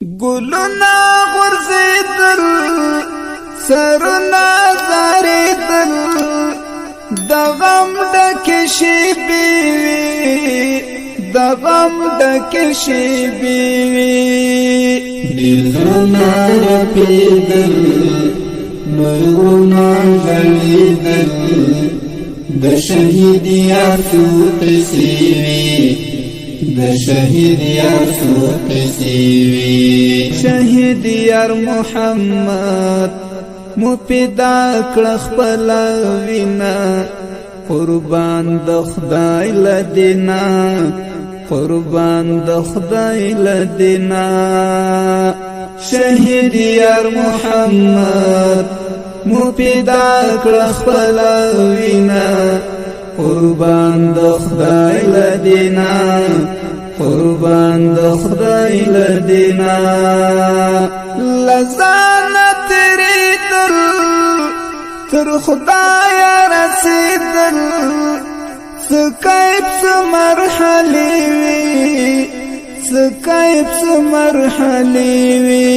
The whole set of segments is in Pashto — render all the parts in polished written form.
گلونا غرزیدل سرنا زاریدل دغم دکشی بیوی دغم دکشی بیوی دلنا رپیدل مرغونا غلیدل د شهید یار سو قسیوی د شهید یار سو قسیوی شهید یار محمد مو پیدا کړ خپل وینا قربان د خدای لدینا قربان د خدای لدینا شهید یار محمد مو پیدا کړ خپل وینا قربان د خدای لدینا قربان د خدای لدینا لزانه تریدل تر خدای رسیدل سکایب سمرحلی وی سکایب سمرحلی وی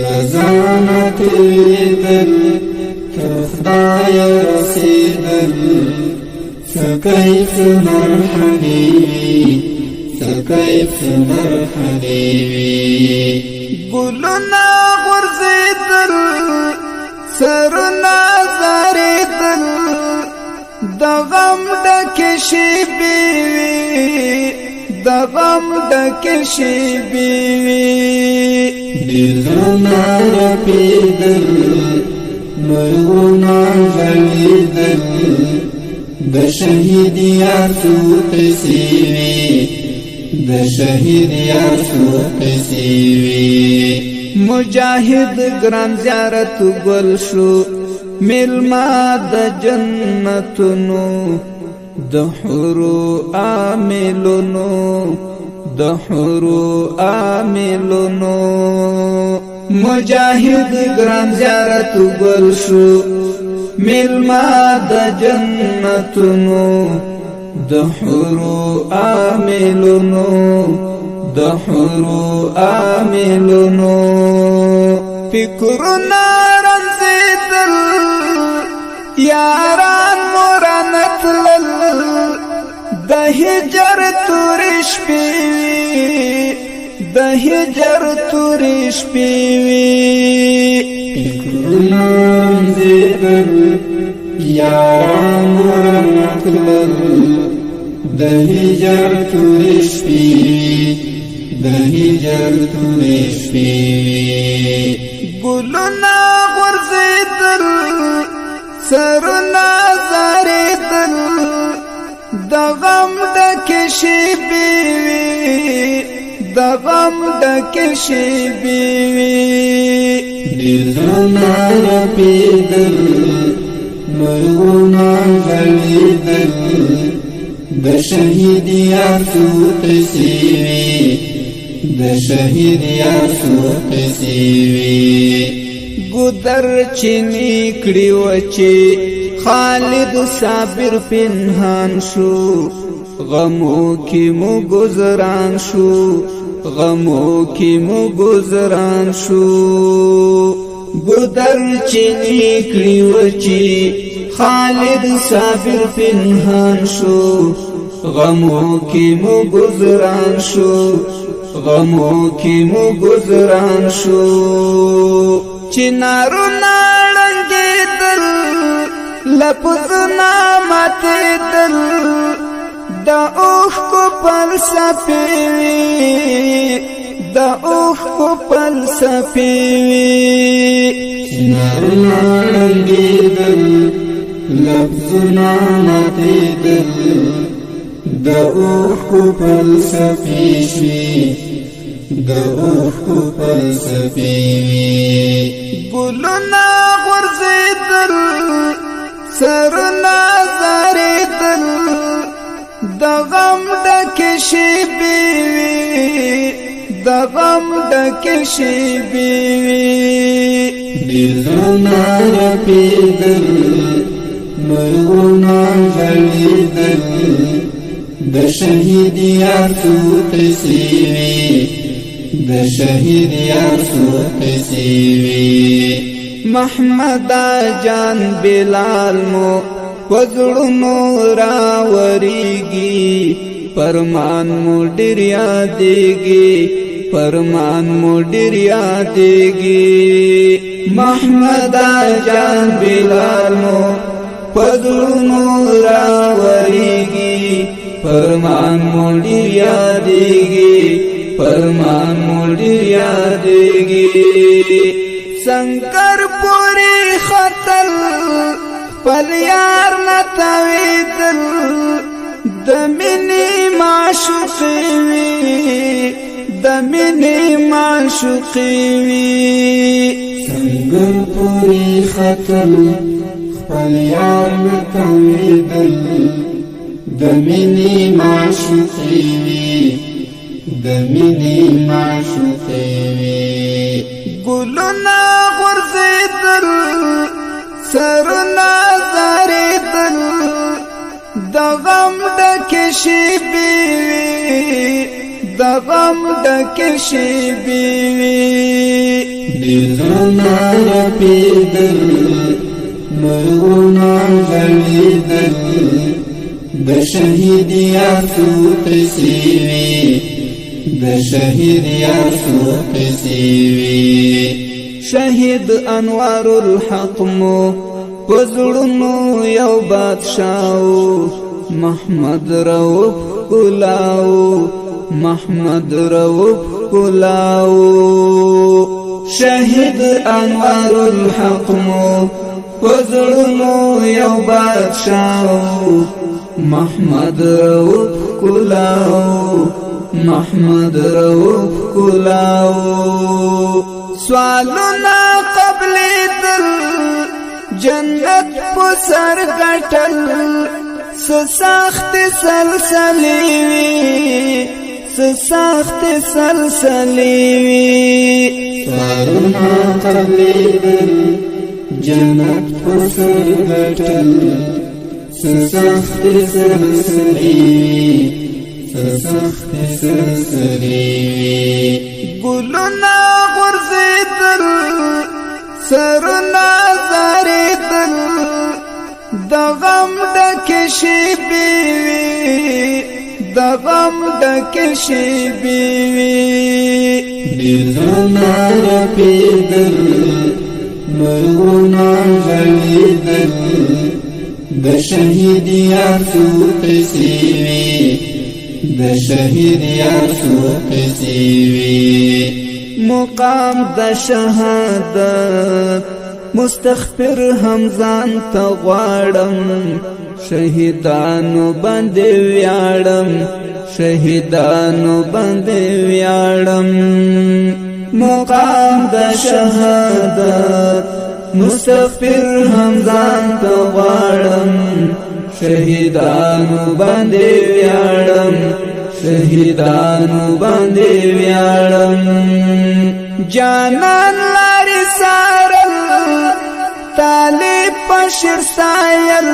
لزانه تریدل تر خدای رسیدل سکایب سمرحلی وی سکایب سمرحلی وی گلونا غرزیدل سرنا زاریدل دغم دکشی بیوی دغم دکشی بیوی دلنا رپیدل مرغونا غلیدل د شهید یار سو قسیوی د شهید یار سو قسیوی مجاهد گران زیارت گل شو ملما د جنتونو د حورو عاملونو د حورو عاملونو مجاهد گران زیارت گل شو ملما د جنتونو د حورو عاملونو د حورو عاملونو فکرنا رنزیدل یاران مورانتلل د هجر تورش پیوی د هجر تورش پیوی فکرنا رنزیدل یاران مورانتلل د هجر تورش پیوی د هجر تورش پیوی گلونا غرزیدل سرنا زاریدل دغم دکشی بیوی دغم دکشی بیوی دلنا رپیدل مرغونا غلیدل د شهید یار سو قسیوی د شهید یار سو قسیوی گودر چینی کړي وچی خالد صابر پنهان شو غمو کی مو گذران شو غمو کی مو گذران شو گودر چینی کړي وچی خالد صابر پنهان شو غمو کی مو گذران شو غمو کی مو گذران شو چنارو نارنگی دل لپزنا ماتی دل دا اوخ کو پل سپیوی دا اوخ کو پل سپیوی چنارو نارنگی دل لپزنا ماتی دل دا اوخ کو پل سپیشوی دا اوخ کو پل سپیوی گلونا غرزیدل سرنا زاریدل دغم دکشی بیوی دغم دکشی بیوی دلنا رپیدل مرغونا غلیدل د شهید یار سو قسیوی د شهید یار سو قصیوی محمد جان بلال مو وزړونو راوریږي فرمان مو ډیر یادېږي فرمان مو ډیر یادېږي محمد جان بلال مو وزړونو راوریږي فرمان مو ډیر یادېږي فرمان مو ډیر یادېږي سنگر پوری خطل پل یار نتویدل دمینی معشوقی وی دمینی معشوقی وی سنگر پوری خطل پل یار نتویدل دمینی معشوقی وی دمینی معشوقی وی گلونا غرزیدل سرنا زاریدل دغم ڈکشی بیوی دغم ڈکشی بیوی دیزرنا رپیدل مرغونا غلیدل د شهید یار سو قصیوی د شهید یار سو قصیوی شهید انوار الحق مو پزړونو یو بادشاو محمد رؤف کلاو محمد رؤف کلاو شهید انوار الحق مو پزړونو یو بادشاو محمد رؤف کلاو محمد رؤف کلاو سوالنا قبل دل جنت پسر گٹل سساخت سلسلیوی سساخت سلسلیوی سوالنا قبل دل جنت پسر گٹل سساخت سلسلیوی سسخت سلسلیوی گلونا غرزیدل سرنا زاریدل دغم ڈکشی بیوی دغم ڈکشی بیوی دیزرنا رپیدل مرغونا غلیدل د شهید یار سو قصیوی د شهید یار سو قصیوی مقام د شهادت مستغفر همزان ته غواړم شهیدانو باندې ویاړم شهیدانو باندې ویاړم مقام د شهادت مستغفر همزان ته غواړم شهیدانو باندې ویاړم شهیدانو باندې ویاړم جانان لاري سارل طالب پشر سایل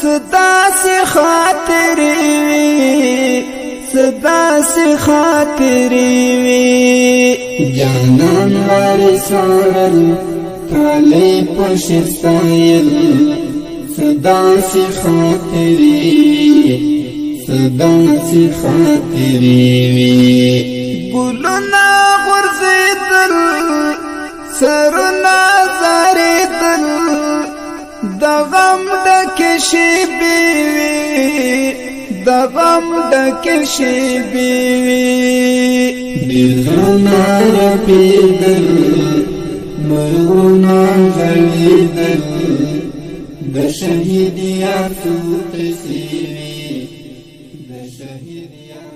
صدا سی خاطری وی صدا سی خاطری وی جانان لاري سارل طالب پشر سایل صدا سی خاطری صدا سی خاطری وی گلونا غرزیدل سرنا زاریدل دغم ڈکشی بیوی دغم ڈکشی بیوی دیزرنا رپیدل مرغونا غلیدل د شهید یار سو قصیوی د شهید یار